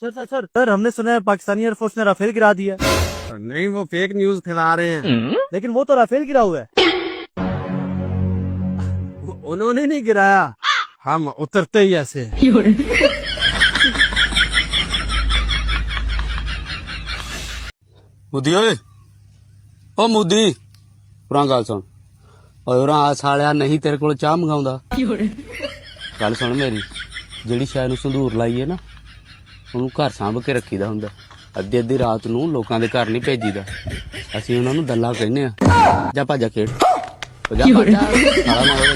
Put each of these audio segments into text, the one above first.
Sir हमने सुना है पाकिस्तानी एयरफोर्स ने राफेल गिरा दिया। नहीं, वो फेक न्यूज फैला रहे हैं। लेकिन वो तो राफेल गिरा हुआ है। उन्होंने नहीं गिराया, हम उतरते ही ऐसे। मुदी ओए ओ मुदी पुरा गल सुन और आ सालिया नहीं तेरे को चाह मंगाउंदा गल सुन मेरी ਜਿਹੜੀ ਸ਼ਾਇ ਨੂੰ ਸੰਧੂਰ ਲਾਈਏ ਨਾ ਉਹਨੂੰ ਘਰ ਸਾਂਭ ਕੇ ਰੱਖੀਦਾ ਹੁੰਦਾ ਅੱਧੀ ਅੱਧੀ ਰਾਤ ਨੂੰ ਲੋਕਾਂ ਦੇ ਘਰ ਨਹੀਂ ਭੇਜੀਦਾ ਅਸੀਂ ਉਹਨਾਂ ਨੂੰ ਦੱਲਾ ਕਹਿੰਦੇ ਆ ਜਾ ਭਾਜਾ ਖੇਡ ਜਾ ਭਾਜਾ ਸਾਲਾ ਮਾਰੋ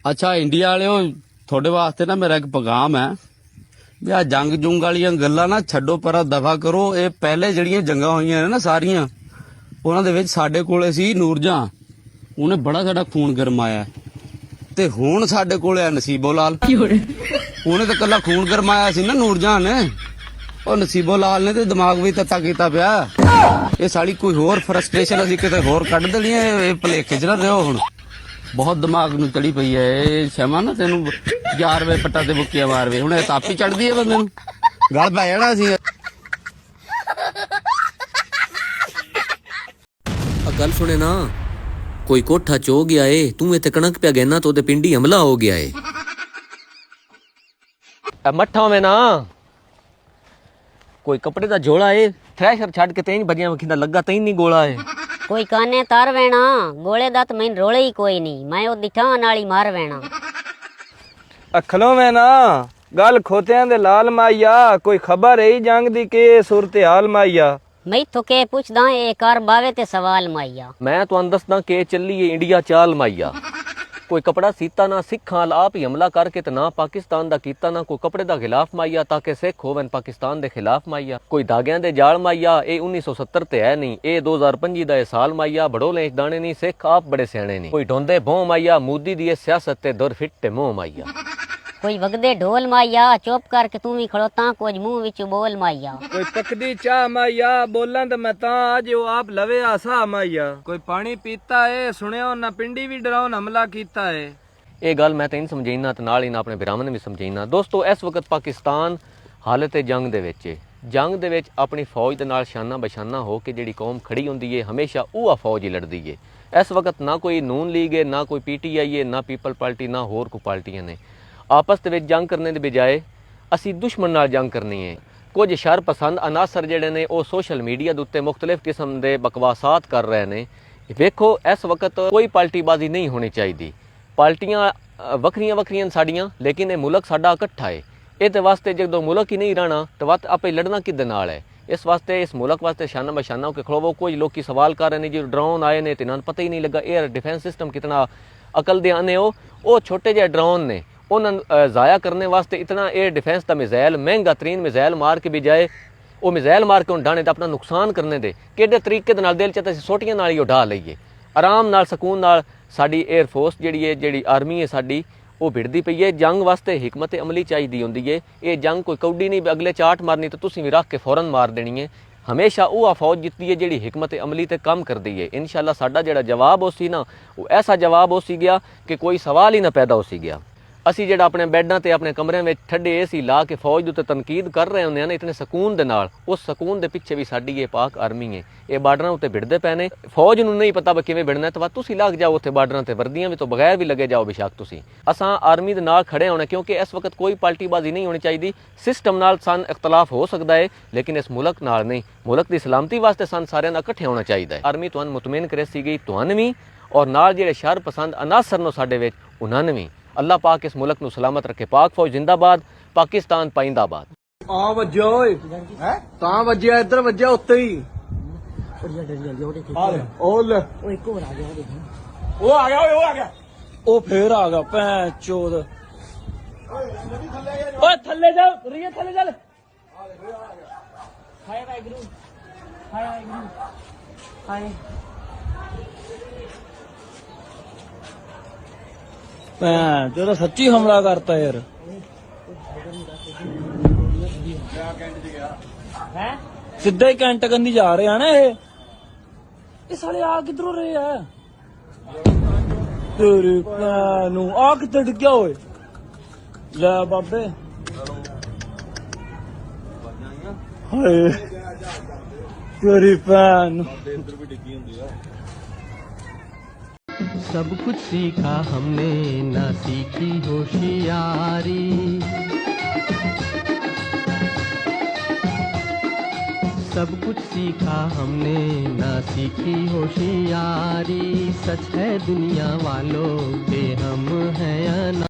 ਅੱਛਾ ਇੰਡੀਆ ਵਾਲਿਓ ਤੁਹਾਡੇ ਵਾਸਤੇ ਨਾ ਮੇਰਾ ਇੱਕ ਪੈਗਾਮ ਹੈ ਵੀ ਆ ਜੰਗ ਜੁੰਗ ਵਾਲੀਆਂ ਗੱਲਾਂ ਨਾ ਛੱਡੋ ਪਰਾਂ ਦਫਾ ਕਰੋ ਇਹ ਪਹਿਲੇ ਜਿਹੜੀਆਂ ਜੰਗਾਂ ਹੋਈਆਂ ਨੇ ਨਾ ਸਾਰੀਆਂ ਉਹਨਾਂ ਦੇ ਵਿੱਚ ਸਾਡੇ ਕੋਲੇ ਸੀ ਨੂਰਜਹਾਂ ਉਹਨੇ ਬੜਾ ਸਾਡਾ ਖੂਨ ਗਰਮਾਇਆ ਤੇ ਹੁਣ ਸਾਡੇ ਕੋਲ ਆ ਨਸੀਬੋ ਲਾਲ ਉਹਨੇ ਤਾਂ ਕੱਲਾ ਖੂਨ ਗਰਮਾਇਆ ਸੀ ਨਾ ਨੂਰਜਹਾਂ ਨੇ ਉਹ ਨਸੀਬੋ ਲਾਲ ਨੇ ਤੇ ਦਿਮਾਗ ਵੀ ਤੱਤਾ ਕੀਤਾ ਪਿਆ ਇਹ ਸਾਡੀ ਕੋਈ ਹੋਰ ਫਰਸਟ੍ਰੇਸ਼ਨ ਅਸੀਂ ਕਿਤੇ ਹੋਰ ਕੱਢ ਦੇਣੀ ਹੈ ਇਹ ਭਲੇਖੇ ਚ ਨਾ ਰਹੋ ਹੁਣ ਬਹੁਤ ਦਿਮਾਗ ਨੂੰ ਚੜੀ ਪਈ ਹੈ ਇਹ ਸ਼ਮਾ ਨਾ ਤੈਨੂੰ 11 ਵਜੇ ਪੱਟਾ ਤੇ ਬੁੱਕੀਆਂ ਮਾਰਵੇ ਹੁਣ ਇਹ ਤਾਪੀ ਚੜਦੀ ਹੈ ਬੰਦੇ ਨੂੰ ਗਲ ਪੈ ਜਾਣਾ ਸੀ गल सुने ना कोई कोठा चो गया है तू इत्थे कणक पे गया तो पिंडी हमला हो गया है मठा में ना कोई कपड़े दा झोला है थ्रैशर छड़ के 3 बजिया वखिंदा लगा 3 नहीं गोला है कोई काने तार वेना गोले दा तो मैन रोले ही कोई नहीं मैं ओ दिठा नाली मार वेना अखलों में ना गल खोतियां दे लाल माइया कोई खबर है जंग दी के सूरत हाल माइया मैं तो के पूछदा ए कार बावे ते सवाल माइया मैं तो दसदा के चली है इंडिया चाल माइया कोई कपड़ा सीता ना सिखां आप ही हमला करके तो ना पाकिस्तान दा कीता ना कोई कपड़े दा खिलाफ माइया ताकि सिख होवन पाकिस्तान दे खिलाफ माइया कोई धागियां दे जाल माइया ए 1970 ते है नहीं ए 2025 दा ए साल माइया बड़ोले दाने नहीं सिख आप बड़े सियाणे नहीं कोई ढोंदे भों माइया मोदी दी सियासत ते दुर फिट मोह माइया कोई वगदे ढोल माइया चुप करके तू भी खड़ोता कुछ मुंह विच बोल माइया कोई पकदी चाह माइया बोलां ते मैं तां आज ओ आप लवे आसा माइया कोई पानी पीता है सुनियो ना पिंडी भी डराउन हमला कीता है ये गल मैं तेन समझाइना ते नाल ही ना अपने भरावां ने भी समझाइना दोस्तों इस वक्त पाकिस्तान हालत जंग दे विच जंग दे विच अपनी फौज दे नाल शाना बशाना हो के जिहड़ी कौम खड़ी हुंदी है हमेशा उह फौज ही लड़दी है इस वक्त ना कोई नून लीग है ना कोई PTI है ना पीपल पार्टी ना होर कोई पार्टियां ने आपस ਦੇ ਵਿੱਚ ਜੰਗ ਕਰਨੇ ਦੇ ਬਜਾਏ ਅਸੀਂ ਦੁਸ਼ਮਣ ਨਾਲ ਜੰਗ ਕਰਨੀ ਹੈ ਕੁਝ ਸ਼ਰ ਪਸੰਦ ਅਨਾਸਰ ਜਿਹੜੇ ਨੇ ਉਹ ਸੋਸ਼ਲ ਮੀਡੀਆ ਦੇ ਉੱਤੇ ਮੁxtਲਿਫ ਕਿਸਮ ਦੇ ਬਕਵਾਸਾਤ ਕਰ ਰਹੇ ਨੇ ਵੇਖੋ ਇਸ ਵਕਤ ਕੋਈ ਪਾਰਟੀਬਾਜ਼ੀ ਨਹੀਂ ਹੋਣੀ ਚਾਹੀਦੀ ਪਾਰਟੀਆਂ ਵੱਖਰੀਆਂ ਵੱਖਰੀਆਂ ਸਾਡੀਆਂ ਲੇਕਿਨ ਇਹ ਮੁਲਕ ਸਾਡਾ ਇਕੱਠਾ ਹੈ ਇਹਦੇ ਵਾਸਤੇ ਜਦੋਂ ਮੁਲਕ ਹੀ ਨਹੀਂ ਰਹਿਣਾ ਤਾਂ ਵਤ ਆਪੇ ਲੜਨਾ ਕਿਹਦੇ ਨਾਲ ਹੈ ਇਸ ਵਾਸਤੇ ਇਸ ਮੁਲਕ ਵਾਸਤੇ ਸ਼ਾਨਾ ਬਸ਼ਾਨਾ ਹੋ ਕੇ ਖੜੋਵੋ ਕੁਝ ਲੋਕੀ ਸਵਾਲ ਕਰ ਰਹੇ ਨੇ ਜੀ ਡਰੋਨ ਆਏ ਨੇ ਤੇ ਇਹਨਾਂ ਨੂੰ ਪਤਾ ਹੀ ਨਹੀਂ ਲੱਗਾ 에ਅਰ ਡਿਫੈਂਸ ਸਿਸਟਮ ਕਿਤਨਾ ਅਕਲ ਦੇ ਆਨੇ ਉਹ ਛੋਟੇ ਜਿਹੇ ਡਰੋਨ ਨੇ उन्होंने ज़ाया करने वास्ते इतना एयर डिफेंस का मिज़ाइल महंगा तरीन मिज़ाइल मार के भी जाए वो मिज़ाइल मार के उन्हें तो अपना नुकसान करने दे किहड़े तरीके दे नाल दिल च असीं सोटियां नाल ही उडा लईए आराम नाल सकून नाल साडी एयर फोर्स जिहड़ी आर्मी है साडी वो भिड़दी पई है जंग वास्ते हिकमत अमली चाहिदी हुंदी है ये जंग कोई कौडी नहीं अगले चाट मारनी तो तुसीं भी रख के फौरन मार देनी है हमेशा वो फौज जितदी है जिहड़ी हिकमत अमली ते काम करदी है इंशाअल्लाह साडा जिहड़ा जवाब हो सी ना वो ऐसा जवाब हो सी गया कि कोई सवाल ही ना पैदा हो सी गया ਅਸੀਂ ਜਿਹੜਾ ਆਪਣੇ ਬੈੱਡਾਂ ਤੇ ਆਪਣੇ ਕਮਰਿਆਂ ਵਿੱਚ ਠੱਡੇ ਏਸੀ ਲਾ ਕੇ ਫੌਜ ਦੇ ਉੱਤੇ ਤਨਕੀਦ ਕਰ ਰਹੇ ਹੁੰਦੇ ਆ ਨਾ ਇਤਨੇ ਸਕੂਨ ਦੇ ਨਾਲ ਉਸ ਸਕੂਨ ਦੇ ਪਿੱਛੇ ਵੀ ਸਾਡੀ ਇਹ ਪਾਕ ਆਰਮੀ ਹੈ ਇਹ ਬਾਰਡਰਾਂ ਉੱਤੇ ਭਿੜਦੇ ਪਏ ਨੇ ਫੌਜ ਨੂੰ ਨਹੀਂ ਪਤਾ ਕਿਵੇਂ ਭਿੜਨਾ ਤਾਂ ਤੁਸੀਂ ਲੱਗ ਜਾਓ ਉੱਥੇ ਬਾਰਡਰਾਂ ਤੇ ਵਰਦੀਆਂ ਵੀ ਤੋਂ ਬਗੈਰ ਵੀ ਲੱਗੇ ਜਾਓ ਬੇਸ਼ੱਕ ਤੁਸੀਂ ਅਸਾਂ ਆਰਮੀ ਦੇ ਨਾਲ ਖੜੇ ਹੋਣਾ ਕਿਉਂਕਿ ਇਸ ਵਕਤ ਕੋਈ ਪਾਰਟੀਬਾਜ਼ੀ ਨਹੀਂ ਹੋਣੀ ਚਾਹੀਦੀ ਸਿਸਟਮ ਨਾਲ ਸਾਨੂੰ ਇਖਤਲਾਫ ਹੋ ਸਕਦਾ ਹੈ ਲੇਕਿਨ ਇਸ ਮੁਲਕ ਨਾਲ ਨਹੀਂ ਮੁਲਕ ਦੀ ਸਲਾਮਤੀ ਵਾਸਤੇ ਸਾਨੂੰ ਸਾਰਿਆਂ ਦਾ ਇਕੱਠੇ ਹੋਣਾ ਚਾਹੀਦਾ ਹੈ ਆਰਮੀ ਤੁਹਾਨੂੰ ਮੁਤਮਈਨ ਕਰੇ ਸੀਗੀ ਤੁਹਾਨੂੰ ਵੀ ਔਰ ਨਾਲ ਜਿਹੜੇ ਸ਼ਰ ਪਸੰਦ ਅਨਾਸਰ ਨੂੰ ਸਾਡੇ ਵਿੱਚ ਉਹਨਾਂ ਨੂੰ ਵੀ अल्लाह पाक इस मुल्क नूं सलामत रखे पाक फौज जिंदाबाद पाकिस्तान पाइंदाबाद आ वज्जा ओए हैं तां वज्जिया इधर वज्जिया उत्ते ही ओ ले ओ एक और आ गया ओ आ गया ओ आ गया ओ फिर आ गया भैन चोद ओए थल्ले जा रिया थल्ले चल हाय वाहिगुरू हाय वाहिगुरू हाय जो सच्ची हमला करता यार सीधा ही कैंट करनी जा रहे हैं ना ये साले आ किधरों रहे हैं तेरे आ किधर डिग्या होए ਲੈ ਬਾਬੇ ਹਾਏ ਤੇਰੀ ਭੈਣ सब कुछ सीखा हमने ना सीखी होशियारी सब कुछ सीखा हमने ना सीखी होशियारी सच है दुनिया वालों के हम हैं या ना